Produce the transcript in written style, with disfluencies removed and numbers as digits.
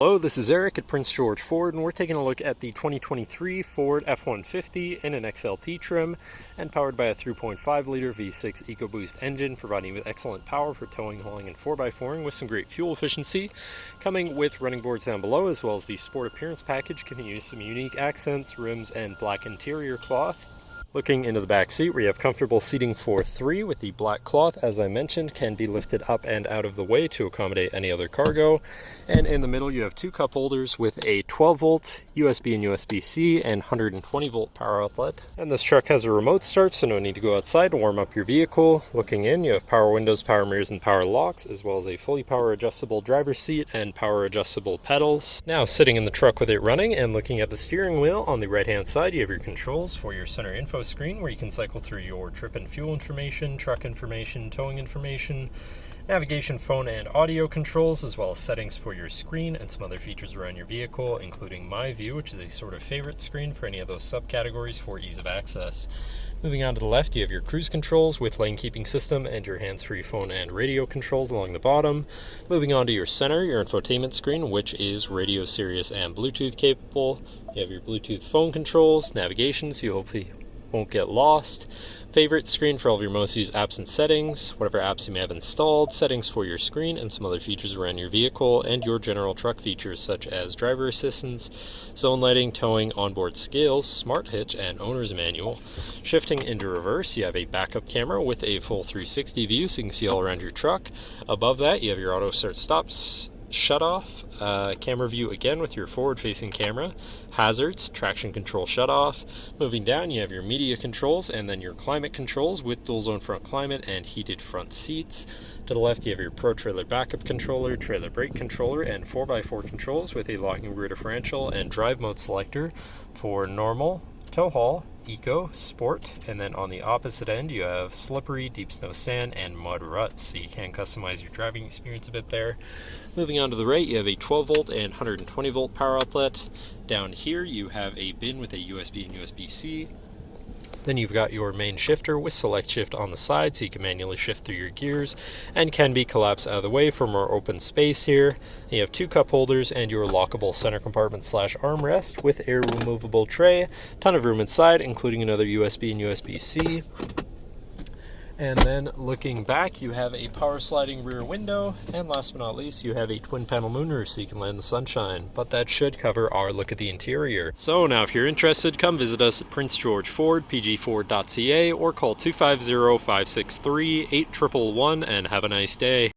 Hello, this is Eric at Prince George Ford, and we're taking a look at the 2023 Ford F-150 in an XLT trim and powered by a 3.5-liter V6 EcoBoost engine, providing you with excellent power for towing, hauling, and 4x4ing with some great fuel efficiency. Coming with running boards down below, as well as the Sport Appearance package, can use some unique accents, rims, and black interior cloth. Looking into the back seat, where you have comfortable seating for 3 with the black cloth, as I mentioned, can be lifted up and out of the way to accommodate any other cargo. And in the middle, you have 2 cup holders with a 12-volt USB and USB-C and 120-volt power outlet. And this truck has a remote start, so no need to go outside to warm up your vehicle. Looking in, you have power windows, power mirrors, and power locks, as well as a fully power adjustable driver's seat and power adjustable pedals. Now, sitting in the truck with it running and looking at the steering wheel, on the right-hand side, you have your controls for your center info screen, where you can cycle through your trip and fuel information, truck information, towing information, navigation, phone, and audio controls, as well as settings for your screen and some other features around your vehicle, including My View, which is a sort of favorite screen for any of those subcategories for ease of access. Moving on to the left, you have your cruise controls with lane keeping system and your hands-free phone and radio controls along the bottom. Moving on to your center, your infotainment screen, which is radio, Sirius, and Bluetooth capable. You have your Bluetooth phone controls, navigation, so you hopefully won't get lost. Favorite screen for all of your most used apps and settings, whatever apps you may have installed, settings for your screen, and some other features around your vehicle, and your general truck features such as driver assistance, zone lighting, towing, onboard scales, smart hitch, and owner's manual. Shifting into reverse, you have a backup camera with a full 360 view so you can see all around your truck. Above that, you have your auto start stops, shut off, camera view again with your forward facing camera, hazards, traction control shut off. Moving down, you have your media controls and then your climate controls with dual zone front climate and heated front seats. To the left, you have your Pro Trailer backup controller, trailer brake controller, and 4x4 controls with a locking rear differential and drive mode selector for normal, tow haul, eco, sport, and then on the opposite end you have slippery, deep snow, sand, and mud ruts, so you can customize your driving experience a bit there. Moving on to the right, you have a 12-volt and 120-volt power outlet. Down here you have a bin with a USB and USB-C. Then you've got your main shifter with select shift on the side, so you can manually shift through your gears and can be collapsed out of the way for more open space here. You have 2 cup holders and your lockable center compartment / armrest with a removable tray. Ton of room inside, including another USB and USB-C. And then looking back, you have a power sliding rear window, and last but not least, you have a twin panel moonroof so you can land in the sunshine. But that should cover our look at the interior. So now if you're interested, come visit us at Prince George Ford, pgford.ca, or call 250-563-8111 and have a nice day.